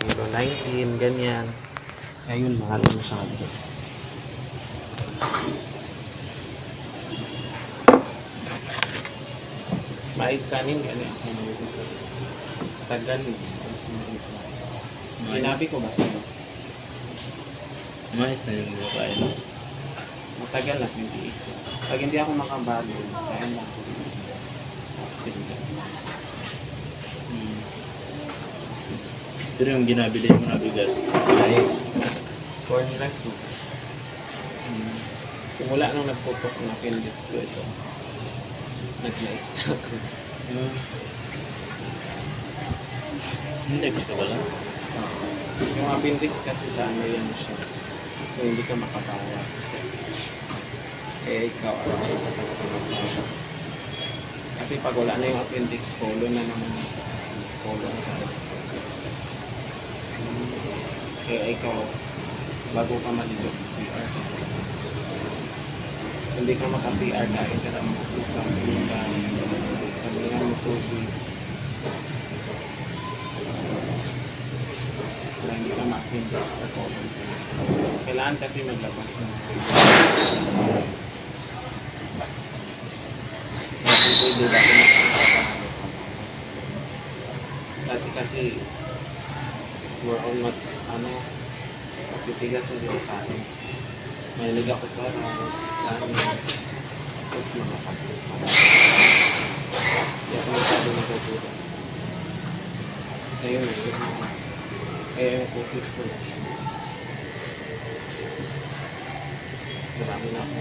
kilo 19, ganyan. Ayun, mahal na masyado. Mais kanin, gani ako tagal. Sinabi ko ba sa'yo? Mais na yung kain. Matagal na hindi. Pag hindi ako makabalo, kaya na ako. Pero yung ginabili mo na bigas, mais. Corn rice mo. Simula nung nagputok ng appendix ko ito, nag-mais na ako. Index ka ba lang? Yung appendix kasi sa ano yan siya. Kung hindi ka makabawas. Eh, ikaw, ano ka makabawas. Kasi pag wala na yung appendix, polo na naman sa polo na guys. Kaya ikaw, bago ka maligo sa CR, hindi ka maka-CR dahil ka lang makapag sabihan mo tubig. Kaya hindi ka ma-appendix sa polo. Kailangan kasi maglabas mo. Pwede dati makapagpapahalap. Dati kasi more on magtitigas yung dinakain. Mahilig ako sa tapos mga pasok pa. Hindi ako masyado nagtuturo. Ngayon kaya yung focus ko na. Marami na ako.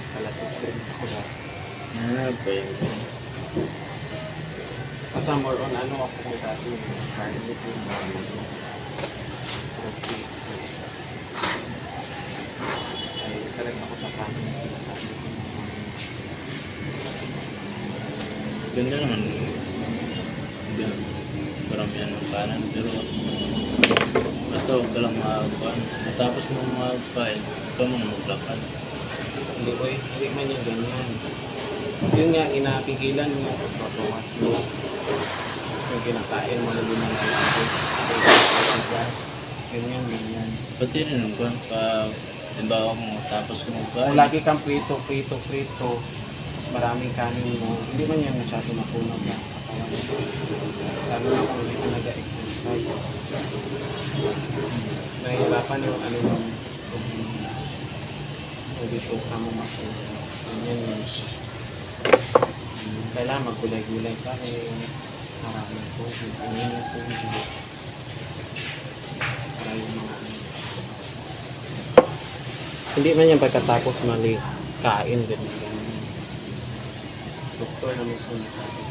Kalasok rin sa kulat. Pa yun. Kasi more on ako kung dati yung cardio ko yung okay. Ay talaga ako sa kanin. Ganda naman. Maramihan ng kanan, pero basta huwag ka lang makakain. Matapos mo makakain, ikaw mo na maglakad. Hindi man yung ganyan. Yun nga, inapigilan mo, pagpapawas mo. Gusto yung kinakain mo na lumalaki. Ganyan. Pati rin yung kwan, pag halimbawa mo tapos ko Kung magkain. lagi kang prito, mas maraming kanin mo, hindi man yan masyado mapunaw na katawan. Lalo na kung hindi ka nag-exercise. Nahihirapan yung kung dito ka mo mapunaw. Ganyan yun siya. Kailangan maggulay-gulay ka maraming tubig, uminom tubig. Para yung mga hindi man yan pagkatapos mali kain din. Doktor na mismo nagsabi.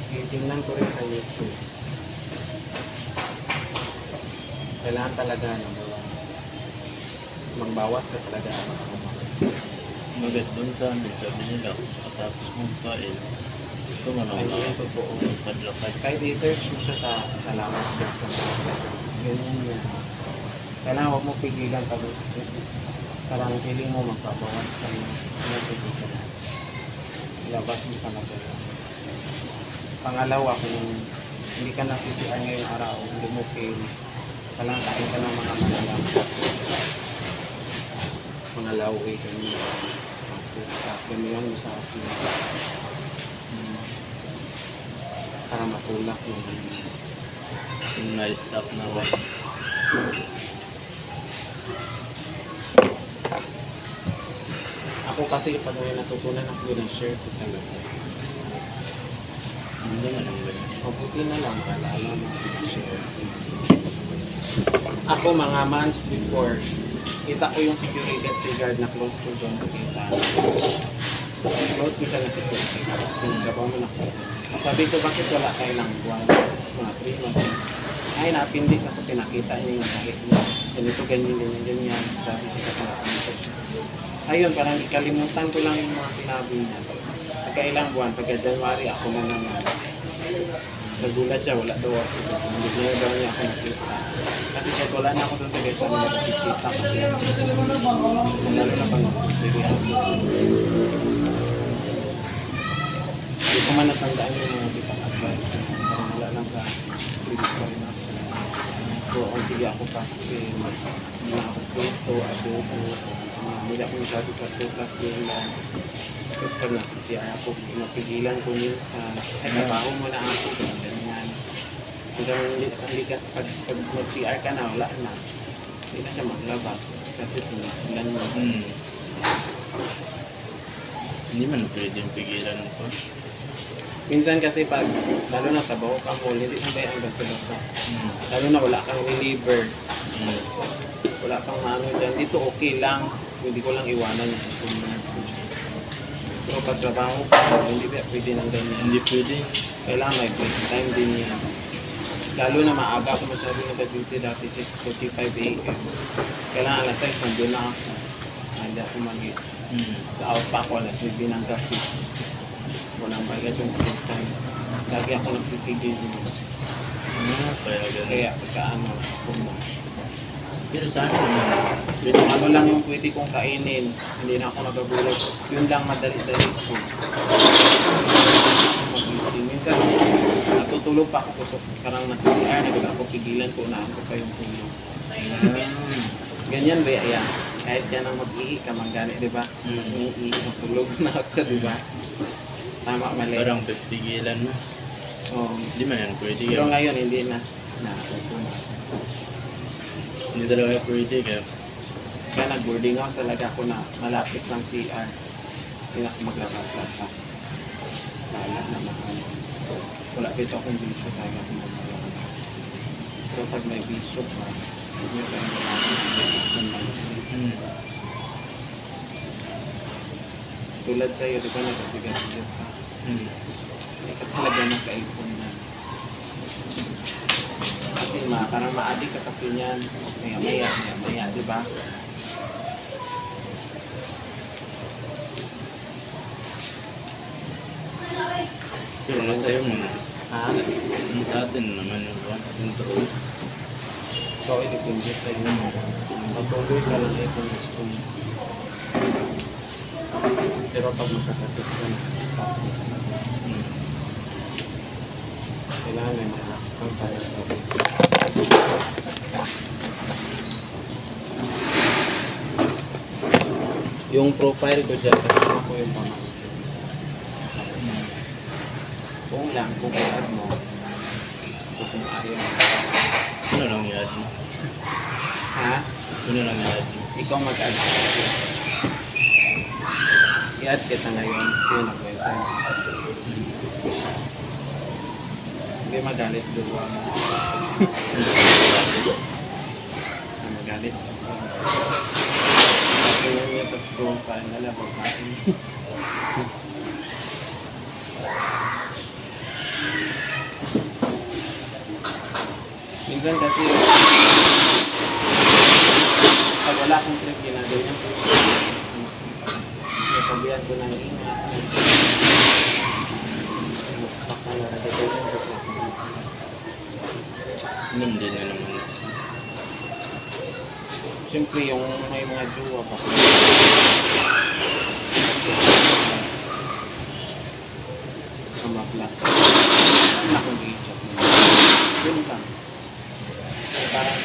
Sige, tingnan ko rin sa YouTube. Kailangan talaga magbawas ka talaga. Magat doon sa amin, sabi nila, matapos mo magkain, ito man Ay, ang yan totoo. padlakad. Kahit i-search mo siya sa salamat. Ganyan yun. Kailangan huwag mo pigilan pag parang feeling mo magpapawas ka na. Ilabas mo talaga. Pangalawa, kung hindi ka nasisiyan ngayong araw, hindi mo feel, kailangan kain ka ng mga mangalawi, ganyan. Tapos gamihan mo sa akin. Para matulak yung Yung na-stop na ako. ako kasi pag may natutunan ako na share ko talaga. Hindi naman ang ganyan. Mabuti na lang para alam mo share. Ako mga months before, kita ko yung security guard na close ko doon sa kesa. Close ko siya na security guard. Sinagawa mo na ko. Sabi ko, bakit wala kayo ng buwan? Mga 3 months. Ay, na-appendix ako, pinakita niya yung kahit niya. Ganito, ganyan. Sabi siya sa pangkakanto. Ayun, parang ikalimutan ko lang yung mga sinabi niya. Pagkailang buwan, pagka January, ako na naman. Nagulat siya, wala daw ako. Hindi niya daw niya ako nakita. Kasi siya, wala na ako doon sa gesa nila nakikita kasi lalo na pang seryoso. Hindi ko man natandaan yung mga bitang advice. Parang wala lang sa sige ako kasi hindi na ako photo, adobo, hindi ako masyado sa tutas lang. Tapos pag nag-CR ako, mapigilan ko minsan, ay trabaho mo na ako, ganyan. Hanggang hindi ka, pag mag-CR ka na, wala na. Hindi na siya maglabas. Kasi tinigilan mo. Hindi man pwedeng pigilan ko. Minsan kasi pag, lalo na trabaho ka mo, hindi na ba ang basta-basta. Lalo na wala kang reliever. Wala kang ano dyan. Dito okay lang. Hindi ko lang iwanan yung customer. Pero pag trabaho ka, hindi ba pwede ng ganyan. Hindi pwede. Kailangan may break time din yan. Lalo na maaga ako masyado nag-duty dati, 6:45 a.m. Kailangan alas 6, nandun na ako. Hindi ako mag- Sa out pa ako, alas 9 ng gabi. Walang bagay yung break time. Lagi ako nagpipigil din. Kaya ganun. Kaya pagkaano, ako mo. Pero sa akin naman, So, ano lang yung pwede kong kainin. Hindi na ako nagagulat. Yun lang madali-dali ko. Magising. Minsan, natutulog pa ako kusok. Karang nasa CR, nagag ako pigilan ko na ako pa yung tulog. Ganyan ba yan? Kahit yan ang mag-ihi ka, mag-gani, di ba? Mag-ihi, matulog na ako, di ba? Tama, mali. parang pipigilan mo. Oo. Hindi man yan pwede. Pero Kaya, ngayon, hindi na. hindi talaga pwede. Kaya nag-boarding house talaga ako na malapit lang CR. Hindi na ako maglabas-labas. Wala naman ako. Wala dito akong bisyo talaga ako maglabas. Pero pag may bisyo pa, hindi ko tayo tulad sa'yo, di ba nagkasigasilip ka? Hindi ka talaga naka-iPhone na. Kasi parang ma-addict ka kasi niyan. Maya-maya, di ba? Pero masaya mo. Ha? Yung sa atin naman yung true. So, depende sa iyo. Patuloy ka lang itong gusto mo. Pero pag magkasakit ka na, stop mo. Kailangan na ang para sa yung profile ko dyan, kasama ko yung pamangkin. Kung lang, kung i-add mo, o kung ayaw mo. Ano lang i-add mo? Ha? Ano lang i-add mo? Ikaw mag-add sa akin. I-add kita ngayon. Sino nagkwenta? Hindi magalit duwa mo. Magalit. Tingnan niya sa profile. Nalabog natin. Minsan kasi pag wala akong trip, ginagawa ko. Nasabihan ko ng ingat. Mustak na nagagawa ko sa Hindi na naman. siyempre yung may mga jowa pa. Sa mga black. Wala akong i-chat mo. Yun lang. Parang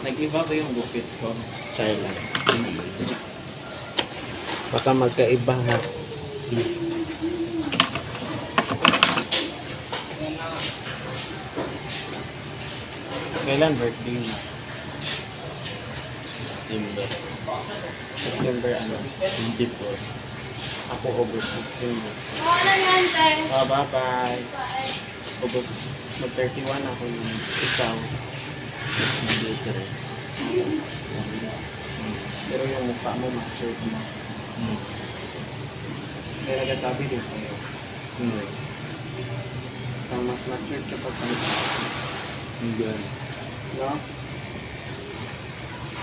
nag-iba ba yung gupit ko? Silent. Baka magkaiba ha. Kailan birthday mo? September September ano? 24. Ako August 15. Wala yan, te. Bye-bye. August mag-31 ako yung ikaw. Hindi ito rin. Pero yung mukha mo matured mo. Kaya nagsasabi din sa'yo. Kang mas matured ka pag kami sa akin. Hindi. No?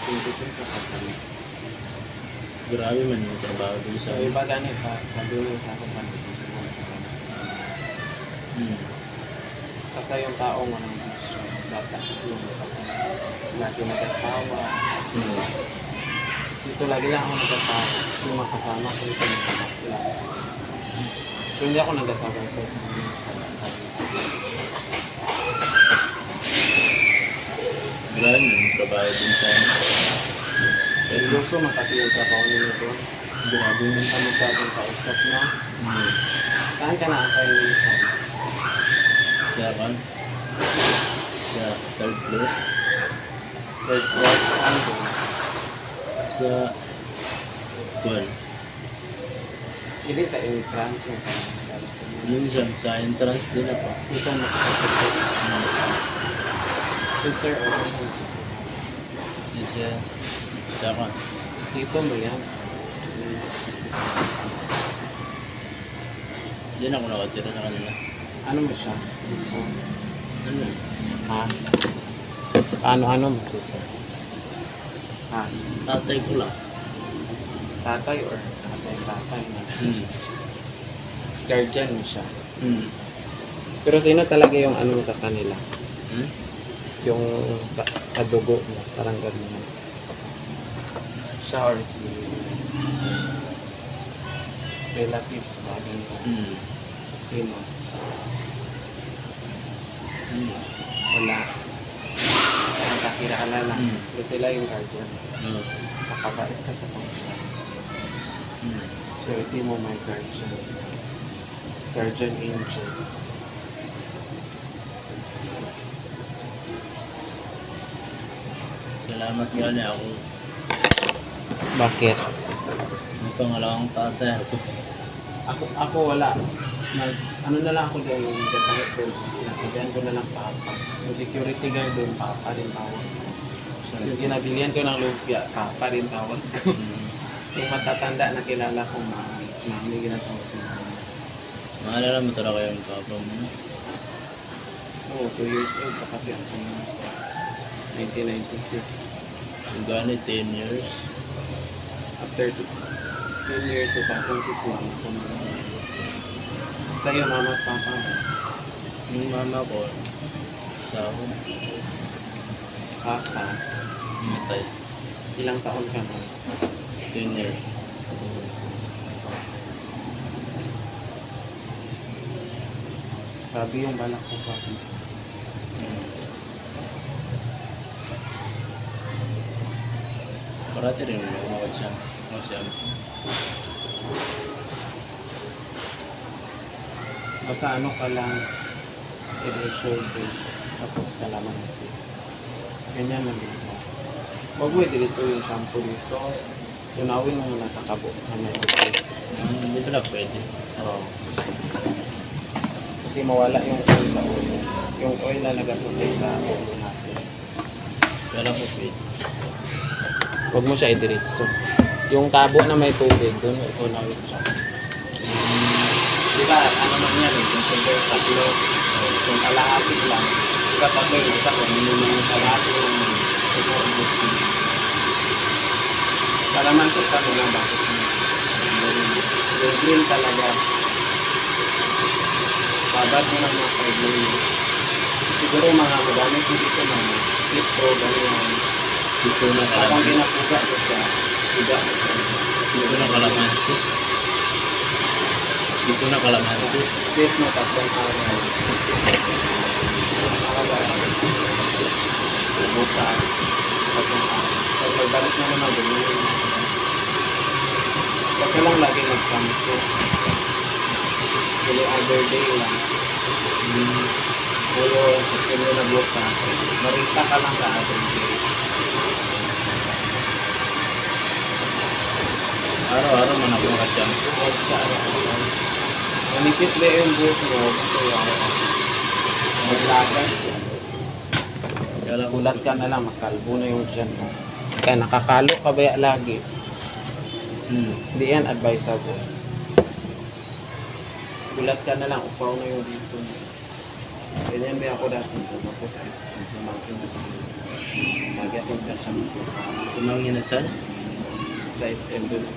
Pindutin ka pag kami. Grabe man yung trabaho doon sa... So iba ganit ha. Sabi mo sa akin pa. Kasi yung taong walang gusto. Bata kasi yung mukha ko. Lagi nagkatawa. Dito lagi lang ako nagkatawa. Kasi yung makasama ko dito nagkatawa. So, hindi ako nagkasabay sa Grabe, may trabaho din sa ano. Pero gusto man kasi yung trabaho nila doon. Grabe yung sa masyadong kausap na. Hmm. Saan ka na-assign minsan? Sa kan? Sa third floor. Third floor, saan doon? Sa kuwan. Hindi sa entrance yung parang. Minsan sa entrance din ako. Minsan nakakapagod. Hmm. Sir, okay. Sa kan? Dito mo yan. Diyan ako nakatira sa kanila. Ano mo siya? Ano? Ha? Ano mo siya? Ha? Tatay ko lang. Tatay or tatay na? Hmm. Guardian mo siya. Hmm. Pero sino talaga yung ano mo sa kanila? Hmm? Yung kadugo mo, parang gano'n. Siya or si relatives ba? Ganito. Hmm. Sino? Hmm. Wala. Nakakilala. Hmm. Pero sila yung guardian. Oo. Nakabait ka sa function. Hmm. Surety mo my guardian. Guardian angel. Salamat nga niya ako. Bakit? May pangalawang tatay ako. Ako wala. Ano na lang ako doon, yung gatahit doon. Sinasabihan ko na lang papa. Yung security guard doon, papa rin tawag ko. Yung ginabilihan ko ng lumpia, papa rin tawag ko. Hmm. Yung matatanda na kilala ko, mami ginatawag ko. Maalala mo talaga yung papa mo. Oo, 2 years old pa kasi ako. 1996. Yung gani 10 years. After 10 years, 2006, mama ko na. Sa'yo, mama at papa mo. Yung mama ko, isa ako. Papa, Matay. ilang taon ka na? 10 years. Grabe yung balak ko pa. Hmm. Parati rin yung umawat siya. Basta ano ka lang, shoulders, tapos kalamansi. Ganyan lang yun. Huwag mo i-diretso yung shampoo dito. Tunawin mo muna sa kabo. Hindi pala pwede. Oo. Kasi mawala yung oil sa ulo. Yung oil na nagatuloy sa ulo natin. Kala ko pwede. Huwag mo siya i-diretso. Yung tabo na may tubig, doon mo itunawin siya. Diba, ano man yan eh, yung sugar tatlo, yung kalahati lang. Diba tatlo yung isa ko, minum yung kalahati yung siguro gusto. Kalaman sa mo lang bakit yung green talaga. Babad mo lang mga 5 minutes. Siguro mga magamit mo dito mga flip pro, ganyan. Dito na Habang kalamansi. pinapuga ko siya, diba? Dito na kalamansi. Dito na kalamansi. Space mo tatlong araw. Buka. Tatlong araw. Pag magbalik na naman, gano'n. Huwag ka lang lagi mag-shampoo. Every other day lang. Puro, puro na buka. Marita ka lang sa other day. Araw-araw man ako naka-shampoo. Huwag sa araw-araw. Manipis ba yung buhok mo? Kaya maglagas. Kala ko Gulat ka na lang, makalbo na yung tiyan mo. Kaya nakakalo ka ba lagi? Hindi yan advisable. Gulat ka na lang, upaw na yung dito. Ganyan ba ako dati doon ako sa SM, sa Mountain View. Nagyatong ka shampoo. Sumangin na saan? Sa SM doon.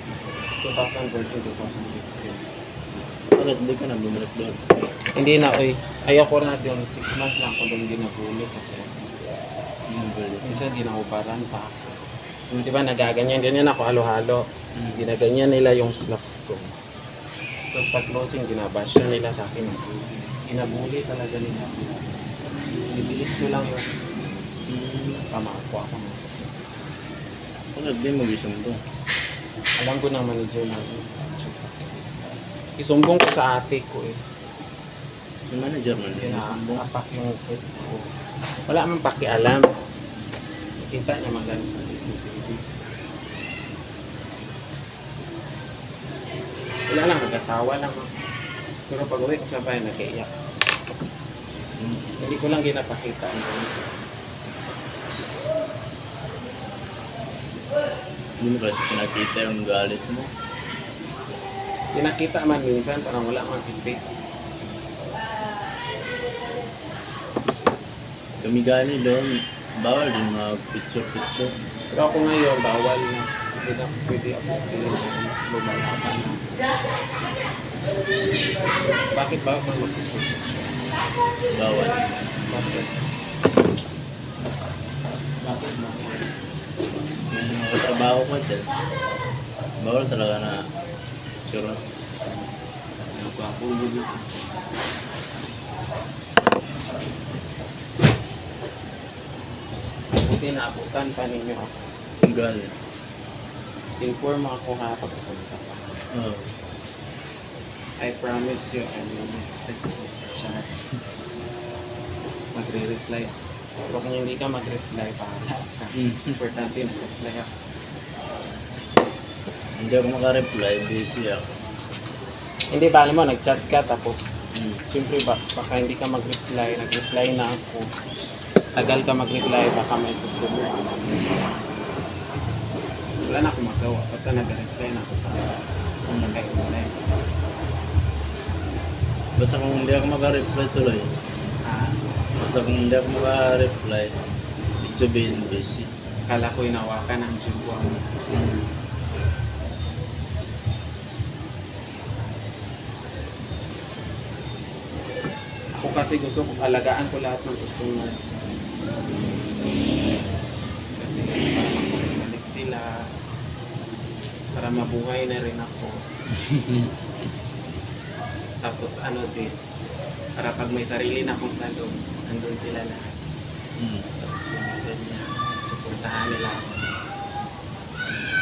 2014-2015. Bakit hindi ka na bumalik doon? Hindi na, oy. Ayaw ko na doon. 6 months lang ako doon ginabuli kasi minsan ginaubaran pa ako. Di ba nagaganyan-ganyan ako halo-halo. Ginaganyan nila yung slacks ko. Tapos pag closing, ginabasya nila sa akin. Inabuli talaga nila. Bibilis ko lang yung 6 months. Pamako ako. Kung di mo gisumbong. Alam ko ng manager na isumbong ko sa ate ko eh. Si manager man din gisumbong. Kinapak yung pet ko. Wala man pakialam. Kita niya magaling sa CCTV. Wala lang, nagkatawa lang. Pero pag uwi ko sa bahay, nag-iiyak. Hindi ko lang ginapakita. Hindi mo kasi pinakita yung galit mo. Pinakita man minsan, parang wala mang tipi. Kami gani doon, bawal din mag-picture-picture. Pero ako ngayon, bawal na. Hindi na pwede ako lumalaban na. Bakit ba ako mag-picture? Bawal. Bakit? Bakit mo? Yung mga katrabaho ko dyan, bawal talaga na sure. Nagpapulo dito. Buti naabutan pa ninyo ako. Yung galit. Inform ako ha pagpunta pa. Oo. I promise you, I will respect you. Chat. Magre-reply ako. Pero kung hindi ka mag-reply, pahala ka. Importante nag-reply ako. Hindi ako makareply, busy ako. Hindi ba, alam mo, nag-chat ka tapos siyempre baka hindi ka mag-reply, nag-reply na ako. Tagal ka mag-reply, baka may gusto mo. Wala na akong magawa, basta nag-reply na ako. Basta kayo online. Basta kung hindi ako makareply tuloy. Ah, Basta kung hindi ako makareply, ibig sabihin busy. kala ko inawakan ng jubuan. Ako kasi gusto ko, alagaan ko lahat ng customer. Kasi para makabalik sila, para mabuhay na rin ako. Tapos ano din, para pag may sarili na akong salon, nandun sila lahat. So, ganyan, suportahan nila ako.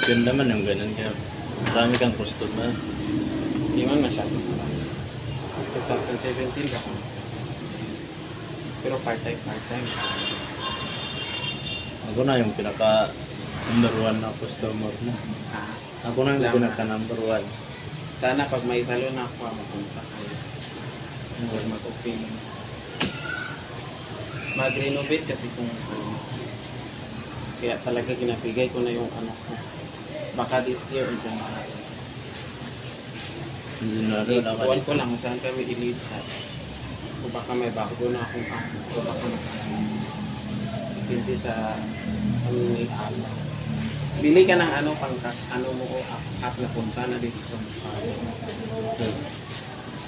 Ganda man yung ganun kaya marami kang customer. Hindi man masyado. 2017 ako. Pero part-time. Ako na yung pinaka number 1 na customer mo. Ah, Ako na yung Salamat. pinaka number 1. sana pag may salon ako, mapunta kayo. Or mag-open. Mag-renovate kasi kung kaya talaga ginapigay ko na yung ano ko. Baka this year or January. January wala ka Iwan dito. ko lang kung saan kami ilipat. O baka may bago na akong ako. O baka hindi sa ni Ala. Bili ka ng ano pang ano mo ko app na punta na dito sa So,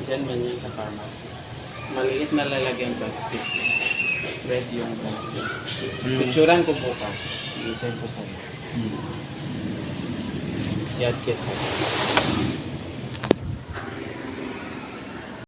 Diyan man yan sa pharmacy. Maliit na lalagyan plastic. Red yung picturean ko bukas. I-send ko sa'yo. hmm. Yad kit.